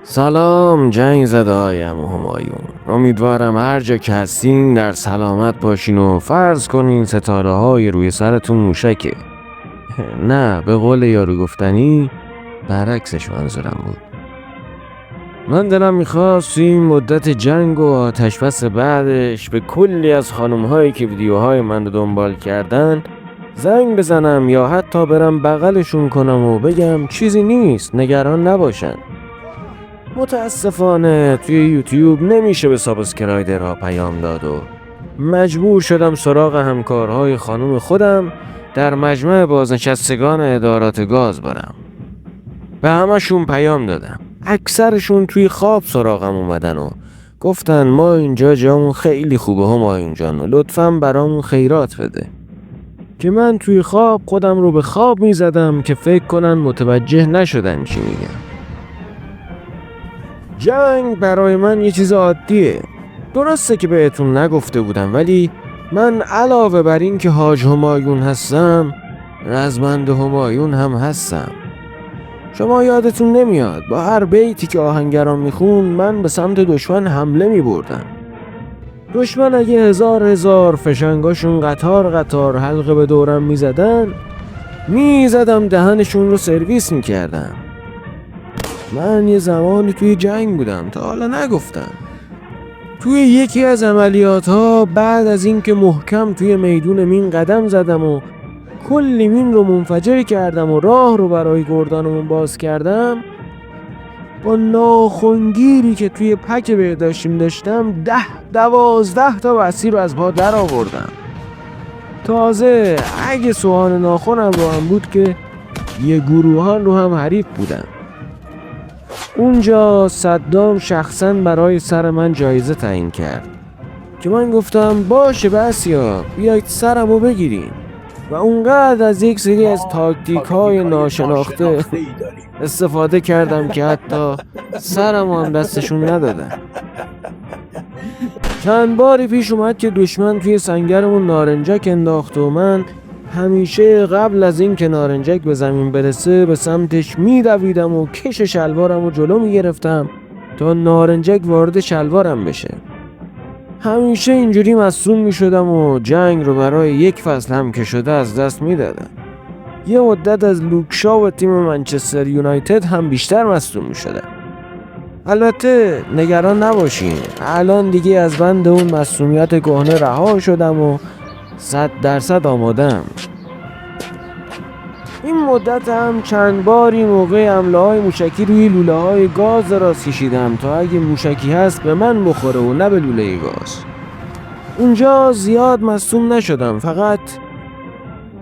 سلام جنگ زده هایم همایون. امیدوارم هر جا که هستین در سلامت باشین و فرض کنین ستاره های روی سرتون موشکه. نه، به قول یارو گفتنی برعکسش منظورم بود. من دلم میخواست توی این مدت جنگ و آتش بس بعدش به کلی از خانم هایی که ویدیوهای من رو دنبال کردن زنگ بزنم یا حتی برم بغلشون کنم و بگم چیزی نیست، نگران نباشن. متاسفانه توی یوتیوب نمیشه به سابسکرایبرها پیام داد و مجبور شدم سراغ همکارهای خانم خودم در مجمع بازنشستگان ادارات گاز برم. به همشون پیام دادم. اکثرشون توی خواب سراغم اومدن و گفتن ما اینجا جامون خیلی خوبه همایون جان و لطفاً برامون خیرات بده. که من توی خواب خودم رو به خواب میزدم که فکر کنن متوجه نشدن چی میگم. جنگ برای من یه چیز عادیه. درسته که بهتون نگفته بودم، ولی من علاوه بر این که حاج همایون هستم رزمند همایون هم هستم. شما یادتون نمیاد با هر بیتی که آهنگران میخون من به سمت دشمن حمله میبردم. دشمن اگه هزار فشنگاشون قطار حلقه به دورم میزدم دهنشون رو سرویس میکردم. من یه زمانی توی جنگ بودم، تا حالا نگفتم. توی یکی از عملیات ها بعد از اینکه محکم توی میدون مین قدم زدم و کلی مین رو منفجر کردم و راه رو برای گردانمون باز کردم، با ناخنگیری که توی پک بهداشتیم داشتم 10-12 تا بسیر رو از پا در آوردم. تازه اگه سوهان ناخنم رو هم بود که یه گروهان رو هم حریف بودم. اونجا صدام شخصا برای سر من جایزه تعیین کرد که من گفتم باشه بسیا بیایید سرمو بگیریم و اونقدر از یک سری از تاکتیک های ناشناخته استفاده کردم که حتی سرمو هم دستشون ندادن. چند باری پیش اومد که دشمن توی سنگرمون نارنجک انداخت و من همیشه قبل از این که نارنجک به زمین برسه به سمتش میدویدم و کش شلوارم رو جلو میگرفتم تا نارنجک وارد شلوارم بشه. همیشه اینجوری مصدوم میشدم و جنگ رو برای یک فصل هم که شده از دست میدادم. یه مدت از لوکشا و تیم منچستر یونایتد هم بیشتر مصدوم میشدم. البته نگران نباشین، الان دیگه از بند اون مصدومیت کهنه رها شدم و 100% آمادم. این مدت هم چند باری موقع حمله های موشکی روی لوله های گاز دراز کشیدم تا اگه موشکی هست به من بخوره و نه به لوله گاز. اونجا زیاد مصدوم نشدم، فقط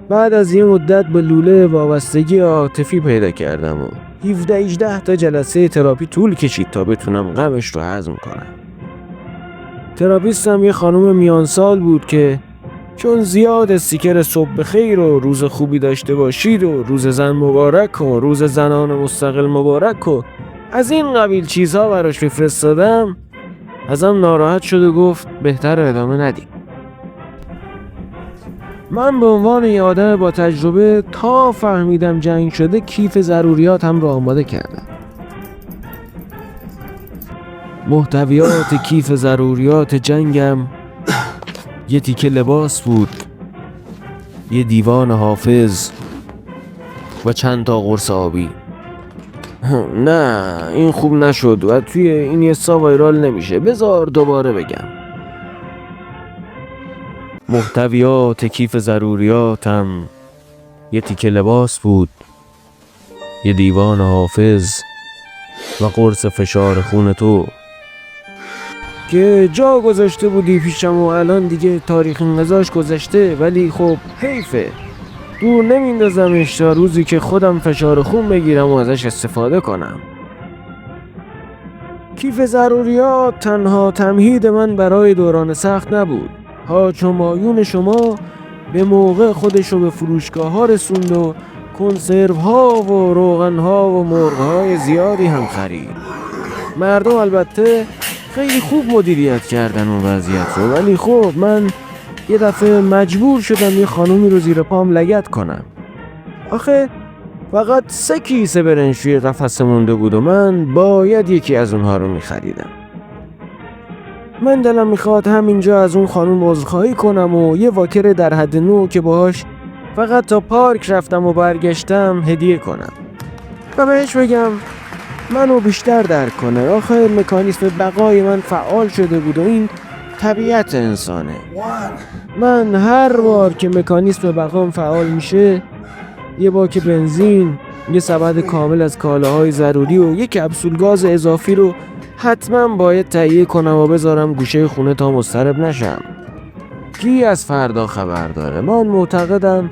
بعد از یه مدت به لوله وابستگی عاطفی پیدا کردم و 17-18 تا جلسه تراپی طول کشید تا بتونم غمش رو هضم کنم. تراپیستم یه خانم میانسال بود که چون زیاد استیکر صبح بخیر و روز خوبی داشته باشید و روز زن مبارک و روز زنان مستقل مبارک و از این قبیل چیزها براش بفرستادم، ازم ناراحت شد و گفت بهتر ادامه ندیم. من به عنوان یه آدم با تجربه تا فهمیدم جنگ شده کیف ضروریاتم رو آماده کردم. محتویات کیف ضروریات جنگم یه تیکه لباس بود، یه دیوان حافظ و چند تا قرص آبی. نه این خوب نشد و توی این یه وایرال نمیشه، بذار دوباره بگم. محتویات کیف ضروریاتم یه تیکه لباس بود، یه دیوان حافظ و قرص فشار خون تو که جا گذاشته بودی پیشم و الان دیگه تاریخ انقضاش گذشته، ولی خب حیفه، دور نمیندازمش تا روزی که خودم فشار خون بگیرم و ازش استفاده کنم. کیف ضروریات تنها تمهید من برای دوران سخت نبود. حاج همایون شما به موقع خودش رو به فروشگاه ها رسوند و کنسرو ها و روغن ها و مرغ های زیادی هم خرید. مردم البته خیلی خوب مدیریت کردن اون وضعیت رو، ولی خب من یه دفعه مجبور شدم یه خانومی رو زیر پام لگد کنم. آخه فقط 3 کیسه برنج توی قفسه مونده بود و من باید یکی از اونها رو میخریدم. من دلم میخواد همینجا از اون خانوم عذرخواهی کنم و یه واکر در حد نو که باهاش فقط تا پارک رفتم و برگشتم هدیه کنم و بهش بگم منو بیشتر درک کنه. آخه مکانیسم بقای من فعال شده بود و این طبیعت انسانه. من هر بار که مکانیسم بقام فعال میشه، یه باک بنزین، یه سبد کامل از کالاهای ضروری و یه کپسول گاز اضافی رو حتما باید تهیه کنم و بذارم گوشه خونه تا مضطرب نشم. کی از فردا خبر داره؟ من معتقدم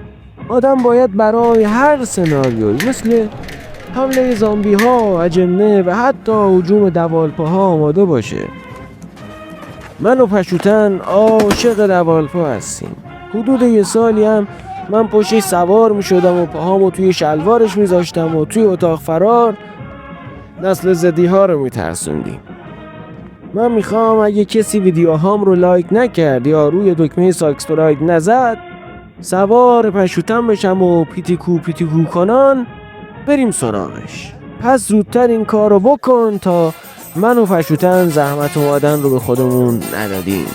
آدم باید برای هر سناریویی مثل حمله زامبی ها، اجنه و حتی هجوم دوالپاها آماده باشه. من و پشوتن عاشق دوالپا هستیم. حدود 1 سالی هم من پشتش سوار می شدم و پاهامو توی شلوارش می زاشتم و توی اتاق فرار نسل زدی ها رو می ترسوندیم. من میخوام اگه کسی ویدیوهام رو لایک نکرد یا روی دکمه سابسکرایب نزد، سوار پشوتن بشم و پیتیکو کنان بریم سراغش. پس زودتر این کار رو بکن تا من و پشوتن زحمت اومدن رو به خودمون ندادیم.